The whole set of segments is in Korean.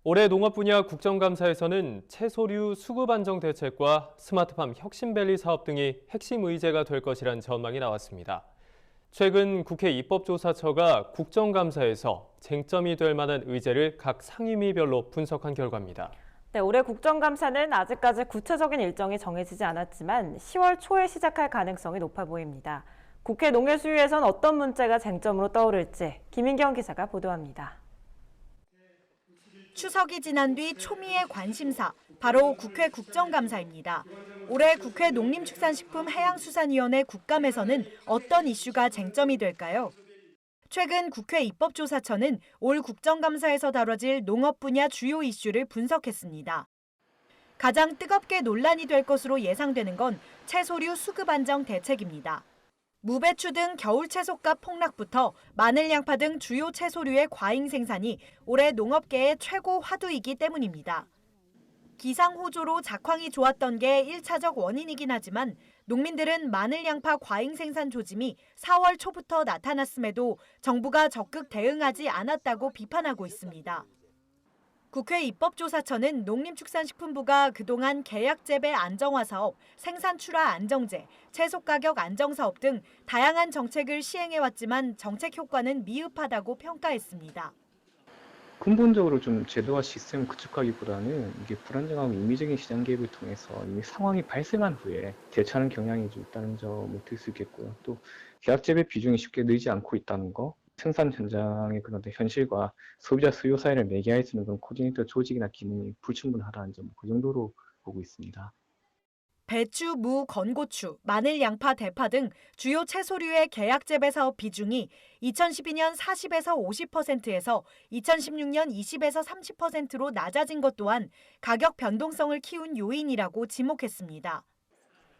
올해 농업 분야 국정감사에서는 채소류 수급 안정 대책과 스마트팜 혁신밸리 사업 등이 핵심 의제가 될 것이란 전망이 나왔습니다. 최근 국회 입법조사처가 국정감사에서 쟁점이 될 만한 의제를 각 상임위별로 분석한 결과입니다. 네, 올해 국정감사는 아직까지 구체적인 일정이 정해지지 않았지만 10월 초에 시작할 가능성이 높아 보입니다. 국회 농해수위에선 어떤 문제가 쟁점으로 떠오를지 김인경 기자가 보도합니다. 추석이 지난 뒤 초미의 관심사, 바로 국회 국정감사입니다. 올해 국회 농림축산식품해양수산위원회 국감에서는 어떤 이슈가 쟁점이 될까요? 최근 국회 입법조사처는 올 국정감사에서 다뤄질 농업 분야 주요 이슈를 분석했습니다. 가장 뜨겁게 논란이 될 것으로 예상되는 건 채소류 수급 안정 대책입니다. 무배추 등 겨울 채소값 폭락부터 마늘, 양파 등 주요 채소류의 과잉 생산이 올해 농업계의 최고 화두이기 때문입니다. 기상호조로 작황이 좋았던 게 1차적 원인이긴 하지만 농민들은 마늘, 양파 과잉 생산 조짐이 4월 초부터 나타났음에도 정부가 적극 대응하지 않았다고 비판하고 있습니다. 국회 입법조사처는 농림축산식품부가 그동안 계약재배 안정화 사업, 생산출하 안정제, 채소가격 안정사업 등 다양한 정책을 시행해왔지만 정책 효과는 미흡하다고 평가했습니다. 근본적으로 좀 제도와 시스템을 구축하기보다는 이게 불안정하고 임의적인 시장 개입을 통해서 이미 상황이 발생한 후에 대처하는 경향이 좀 있다는 점을 들 수 있겠고요. 또 계약재배 비중이 쉽게 늘지 않고 있다는 거, 생산 현장의 그런 현실과 소비자 수요 사이를 매개할 수 있는 그런 코디네이터 조직이나 기능이 불충분하다는 점, 그 정도로 보고 있습니다. 배추, 무, 건고추, 마늘, 양파, 대파 등 주요 채소류의 계약재배 사업 비중이 2012년 40에서 50%에서 2016년 20에서 30%로 낮아진 것 또한 가격 변동성을 키운 요인이라고 지목했습니다.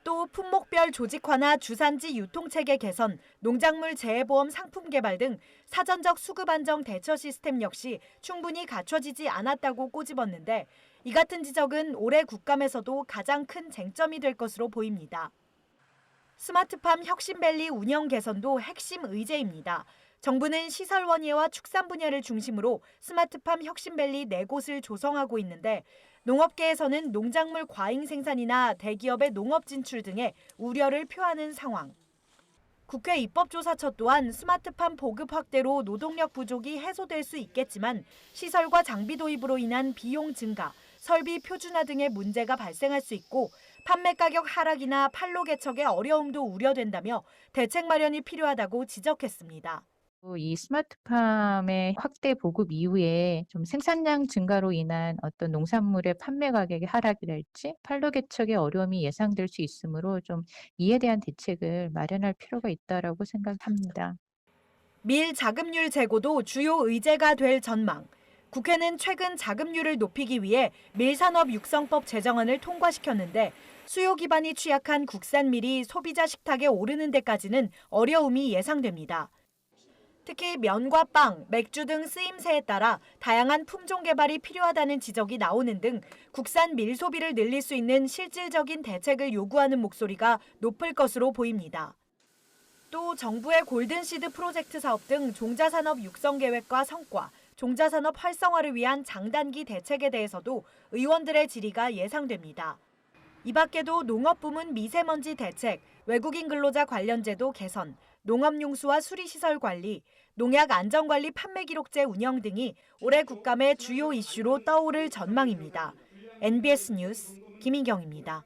또 품목별 조직화나 주산지 유통체계 개선, 농작물 재해보험 상품 개발 등 사전적 수급 안정 대처 시스템 역시 충분히 갖춰지지 않았다고 꼬집었는데 이 같은 지적은 올해 국감에서도 가장 큰 쟁점이 될 것으로 보입니다. 스마트팜 혁신밸리 운영 개선도 핵심 의제입니다. 정부는 시설 원예와 축산 분야를 중심으로 스마트팜 혁신밸리 4곳을 조성하고 있는데 농업계에서는 농작물 과잉 생산이나 대기업의 농업 진출 등의 우려를 표하는 상황. 국회 입법조사처 또한 스마트팜 보급 확대로 노동력 부족이 해소될 수 있겠지만 시설과 장비 도입으로 인한 비용 증가, 설비 표준화 등의 문제가 발생할 수 있고 판매 가격 하락이나 판로 개척의 어려움도 우려된다며 대책 마련이 필요하다고 지적했습니다. 이 스마트팜의 확대 보급 이후에 좀 생산량 증가로 인한 어떤 농산물의 판매 가격의 하락이랄지 판로 개척의 어려움이 예상될 수 있으므로 좀 이에 대한 대책을 마련할 필요가 있다라고 생각합니다. 밀 자급률 제고도 주요 의제가 될 전망. 국회는 최근 자급률을 높이기 위해 밀산업 육성법 제정안을 통과시켰는데 수요 기반이 취약한 국산 밀이 소비자 식탁에 오르는 데까지는 어려움이 예상됩니다. 특히 면과 빵, 맥주 등 쓰임새에 따라 다양한 품종 개발이 필요하다는 지적이 나오는 등 국산 밀 소비를 늘릴 수 있는 실질적인 대책을 요구하는 목소리가 높을 것으로 보입니다. 또 정부의 골든시드 프로젝트 사업 등 종자산업 육성 계획과 성과, 종자산업 활성화를 위한 장단기 대책에 대해서도 의원들의 질의가 예상됩니다. 이 밖에도 농업부문 미세먼지 대책, 외국인 근로자 관련 제도 개선, 농업용수와 수리시설 관리, 농약 안전관리 판매 기록제 운영 등이 올해 국감의 주요 이슈로 떠오를 전망입니다. NBS 뉴스 김인경입니다.